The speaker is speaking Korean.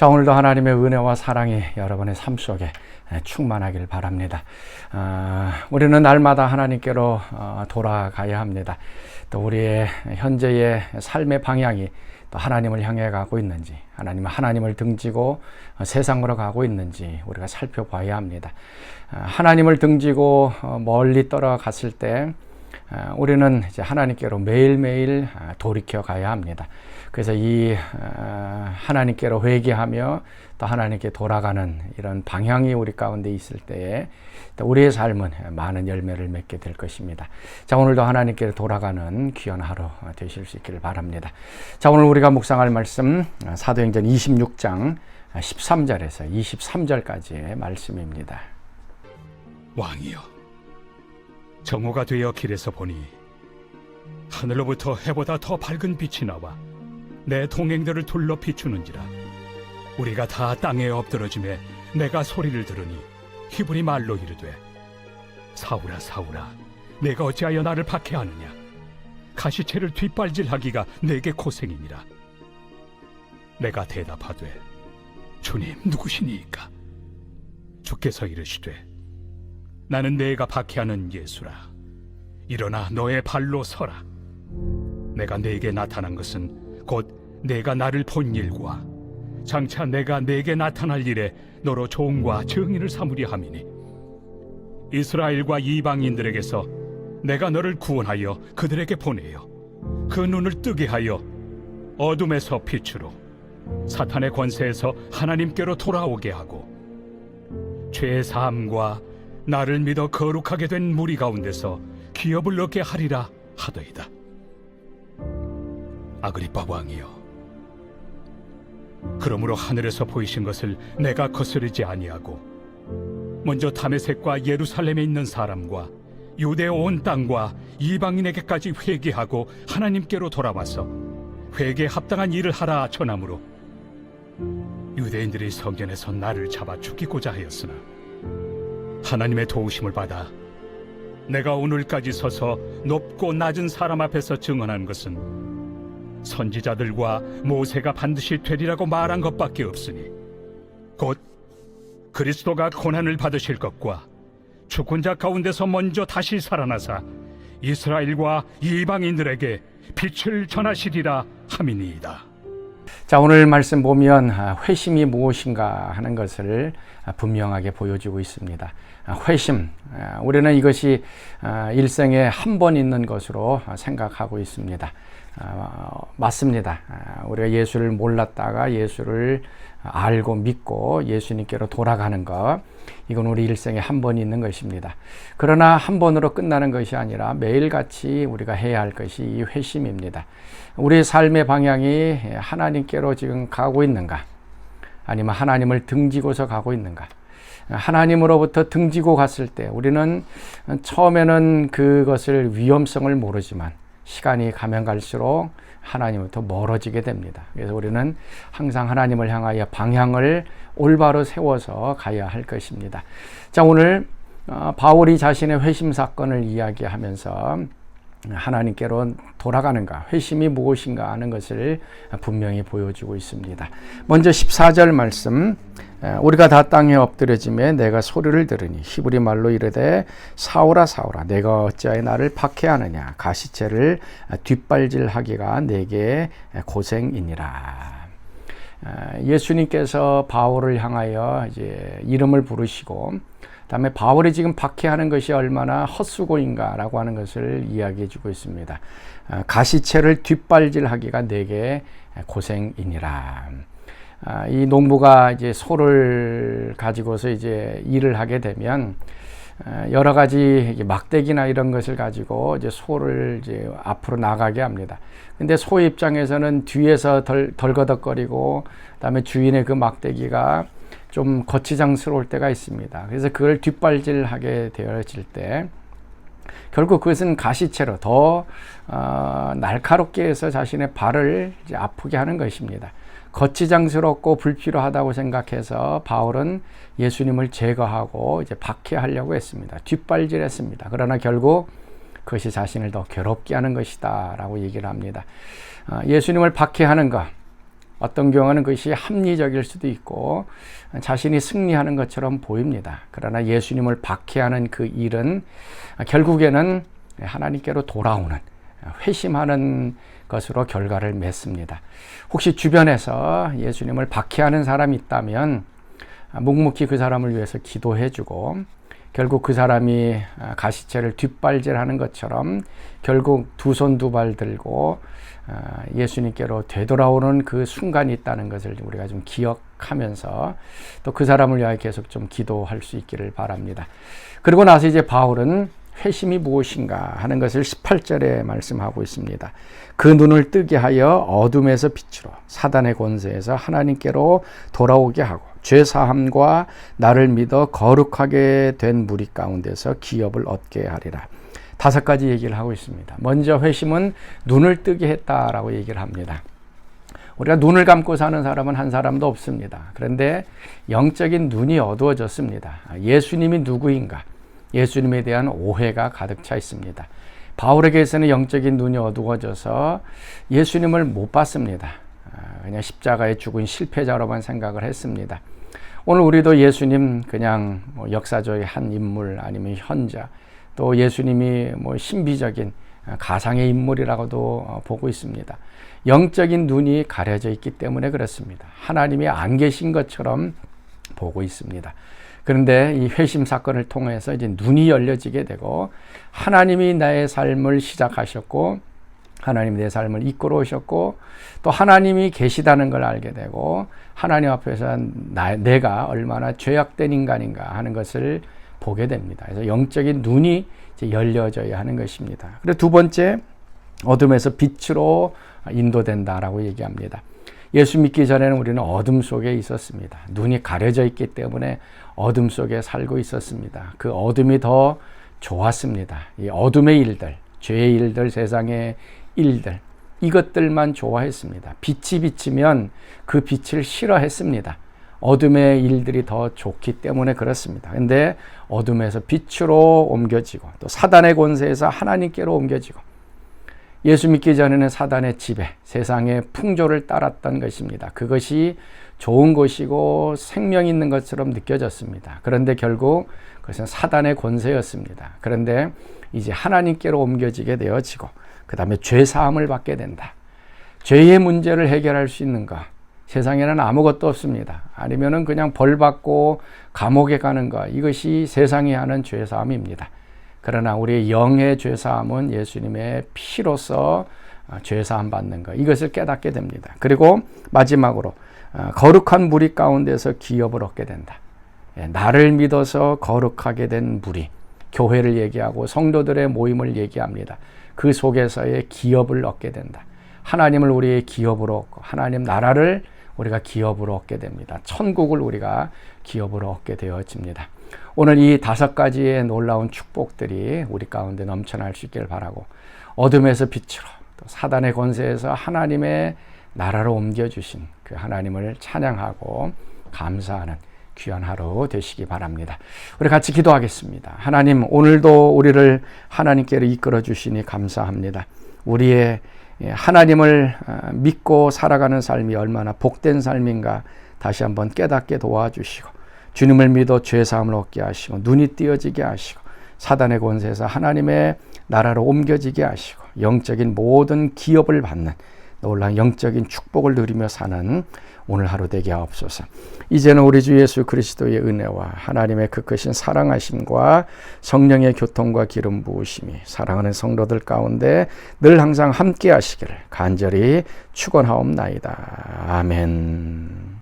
자, 오늘도 하나님의 은혜와 사랑이 여러분의 삶 속에 충만하길 바랍니다. 우리는 날마다 하나님께로 돌아가야 합니다. 또 우리의 현재의 삶의 방향이 또 하나님을 향해 가고 있는지, 하나님을 등지고 세상으로 가고 있는지 우리가 살펴봐야 합니다. 하나님을 등지고 멀리 떨어갔을 때 우리는 이제 하나님께로 매일매일 돌이켜 가야 합니다. 그래서 이 하나님께로 회개하며 또 하나님께 돌아가는 이런 방향이 우리 가운데 있을 때에 또 우리의 삶은 많은 열매를 맺게 될 것입니다. 자, 오늘도 하나님께로 돌아가는 귀한 하루 되실 수 있기를 바랍니다. 자, 오늘 우리가 묵상할 말씀 사도행전 26장 13절에서 23절까지의 말씀입니다. 왕이여, 정오가 되어 길에서 보니 하늘로부터 해보다 더 밝은 빛이 나와 내 동행들을 둘러 비추는지라. 우리가 다 땅에 엎드러짐에 내가 소리를 들으니 히브리 말로 이르되, 사울아 사울아, 내가 어찌하여 나를 박해하느냐? 가시채를 뒷발질하기가 내게 고생이니라. 내가 대답하되, 주님 누구시니이까? 주께서 이르시되, 나는 내가 박해하는 예수라. 일어나 너의 발로 서라. 내가 네게 나타난 것은 곧 내가 나를 본 일과 장차 내가 네게 나타날 일에 너로 종과 증인을 삼으려 함이니, 이스라엘과 이방인들에게서 내가 너를 구원하여 그들에게 보내어 그 눈을 뜨게 하여 어둠에서 빛으로, 사탄의 권세에서 하나님께로 돌아오게 하고, 죄 사함과 나를 믿어 거룩하게 된 무리 가운데서 기업을 얻게 하리라 하더이다. 아그리빠 왕이여, 그러므로 하늘에서 보이신 것을 내가 거스르지 아니하고 먼저 다메섹과 예루살렘에 있는 사람과 유대 온 땅과 이방인에게까지 회개하고 하나님께로 돌아와서 회개에 합당한 일을 하라 전하므로, 유대인들이 성전에서 나를 잡아 죽이고자 하였으나 하나님의 도우심을 받아 내가 오늘까지 서서 높고 낮은 사람 앞에서 증언한 것은 선지자들과 모세가 반드시 되리라고 말한 것밖에 없으니, 곧 그리스도가 고난을 받으실 것과 죽은 자 가운데서 먼저 다시 살아나사 이스라엘과 이방인들에게 빛을 전하시리라 함이니이다. 자, 오늘 말씀 보면 회심이 무엇인가 하는 것을 분명하게 보여주고 있습니다. 회심, 우리는 이것이 일생에 한 번 있는 것으로 생각하고 있습니다. 맞습니다. 우리가 예수를 몰랐다가 예수를 알고 믿고 예수님께로 돌아가는 것, 이건 우리 일생에 한 번 있는 것입니다. 그러나 한 번으로 끝나는 것이 아니라 매일같이 우리가 해야 할 것이 이 회심입니다. 우리의 삶의 방향이 하나님께로 지금 가고 있는가, 아니면 하나님을 등지고서 가고 있는가. 하나님으로부터 등지고 갔을 때 우리는 처음에는 그것을 위험성을 모르지만 시간이 가면 갈수록 하나님부터 멀어지게 됩니다. 그래서 우리는 항상 하나님을 향하여 방향을 올바로 세워서 가야 할 것입니다. 자, 오늘 바울이 자신의 회심 사건을 이야기하면서 하나님께로 돌아가는가, 회심이 무엇인가 하는 것을 분명히 보여주고 있습니다. 먼저 14절 말씀, 우리가 다 땅에 엎드려짐에 내가 소리를 들으니 히브리 말로 이르되, 사울아 사울아, 내가 어찌하여 나를 박해하느냐? 가시채를 뒷발질하기가 내게 고생이니라. 예수님께서 바울을 향하여 이제 이름을 부르시고, 다음에 바울이 지금 박해하는 것이 얼마나 헛수고인가라고 하는 것을 이야기해 주고 있습니다. 가시채를 뒷발질하기가 내게 고생이니라. 이 농부가 이제 소를 가지고서 이제 일을 하게 되면 여러 가지 막대기나 이런 것을 가지고 이제 소를 이제 앞으로 나가게 합니다. 근데 소의 입장에서는 뒤에서 덜거덕거리고, 그다음에 주인의 그 막대기가 좀 거치장스러울 때가 있습니다. 그래서 그걸 뒷발질하게 되어질 때 결국 그것은 가시채로 더 날카롭게 해서 자신의 발을 이제 아프게 하는 것입니다. 거치장스럽고 불필요하다고 생각해서 바울은 예수님을 제거하고 이제 박해하려고 했습니다. 뒷발질했습니다. 그러나 결국 그것이 자신을 더 괴롭게 하는 것이다 라고 얘기를 합니다. 예수님을 박해하는 것, 어떤 경우는 그것이 합리적일 수도 있고 자신이 승리하는 것처럼 보입니다. 그러나 예수님을 박해하는 그 일은 결국에는 하나님께로 돌아오는, 회심하는 것으로 결과를 맺습니다. 혹시 주변에서 예수님을 박해하는 사람이 있다면 묵묵히 그 사람을 위해서 기도해주고, 결국 그 사람이 가시체를 뒷발질하는 것처럼 결국 두 손 두 발 들고 예수님께로 되돌아오는 그 순간이 있다는 것을 우리가 좀 기억하면서 또 그 사람을 위하여 계속 좀 기도할 수 있기를 바랍니다. 그리고 나서 이제 바울은 회심이 무엇인가 하는 것을 18절에 말씀하고 있습니다. 그 눈을 뜨게 하여 어둠에서 빛으로 사단의 권세에서 하나님께로 돌아오게 하고 죄사함과 나를 믿어 거룩하게 된 무리 가운데서 기업을 얻게 하리라. 5가지 얘기를 하고 있습니다. 먼저 회심은 눈을 뜨게 했다라고 얘기를 합니다. 우리가 눈을 감고 사는 사람은 한 사람도 없습니다. 그런데 영적인 눈이 어두워졌습니다. 예수님이 누구인가? 예수님에 대한 오해가 가득 차 있습니다. 바울에게서는 영적인 눈이 어두워져서 예수님을 못 봤습니다. 그냥 십자가에 죽은 실패자로만 생각을 했습니다. 오늘 우리도 예수님 그냥 역사적인 한 인물 아니면 현자, 또 예수님이 신비적인 가상의 인물이라고도 보고 있습니다. 영적인 눈이 가려져 있기 때문에 그렇습니다. 하나님이 안 계신 것처럼 보고 있습니다. 그런데 이 회심 사건을 통해서 이제 눈이 열려지게 되고 하나님이 나의 삶을 시작하셨고 하나님이 내 삶을 이끌어 오셨고 또 하나님이 계시다는 걸 알게 되고 하나님 앞에서 내가 얼마나 죄악된 인간인가 하는 것을 보게 됩니다. 그래서 영적인 눈이 이제 열려져야 하는 것입니다. 그리고 두 번째, 어둠에서 빛으로 인도된다라고 얘기합니다. 예수 믿기 전에는 우리는 어둠 속에 있었습니다. 눈이 가려져 있기 때문에 어둠 속에 살고 있었습니다. 그 어둠이 더 좋았습니다. 이 어둠의 일들, 죄의 일들, 세상의 일들, 이것들만 좋아했습니다. 빛이 비치면 그 빛을 싫어했습니다. 어둠의 일들이 더 좋기 때문에 그렇습니다. 근데 어둠에서 빛으로 옮겨지고 또 사단의 권세에서 하나님께로 옮겨지고, 예수 믿기 전에는 사단의 지배, 세상의 풍조를 따랐던 것입니다. 그것이 좋은 것이고 생명 있는 것처럼 느껴졌습니다. 그런데 결국 그것은 사단의 권세였습니다. 그런데 이제 하나님께로 옮겨지게 되어지고 그 다음에 죄 사함을 받게 된다. 죄의 문제를 해결할 수 있는 것, 세상에는 아무것도 없습니다. 아니면은 그냥 벌 받고 감옥에 가는 것, 이것이 세상이 하는 죄 사함입니다. 그러나 우리의 영의 죄사함은 예수님의 피로서 죄사함 받는 것, 이것을 깨닫게 됩니다. 그리고 마지막으로 거룩한 무리 가운데서 기업을 얻게 된다. 나를 믿어서 거룩하게 된 무리, 교회를 얘기하고 성도들의 모임을 얘기합니다. 그 속에서의 기업을 얻게 된다. 하나님을 우리의 기업으로 얻고 하나님 나라를 우리가 기업으로 얻게 됩니다. 천국을 우리가 기업으로 얻게 되어집니다. 오늘 이 5가지의 놀라운 축복들이 우리 가운데 넘쳐날 수 있기를 바라고, 어둠에서 빛으로 또 사단의 권세에서 하나님의 나라로 옮겨주신 그 하나님을 찬양하고 감사하는 귀한 하루 되시기 바랍니다. 우리 같이 기도하겠습니다. 하나님, 오늘도 우리를 하나님께로 이끌어 주시니 감사합니다. 우리의 하나님을 믿고 살아가는 삶이 얼마나 복된 삶인가 다시 한번 깨닫게 도와주시고, 주님을 믿어 죄사함을 얻게 하시고 눈이 띄어지게 하시고 사단의 권세에서 하나님의 나라로 옮겨지게 하시고 영적인 모든 기업을 받는 놀라운 영적인 축복을 누리며 사는 오늘 하루 되게 하옵소서. 이제는 우리 주 예수 그리스도의 은혜와 하나님의 그 크신 사랑하심과 성령의 교통과 기름 부으심이 사랑하는 성도들 가운데 늘 항상 함께 하시기를 간절히 축원하옵나이다. 아멘.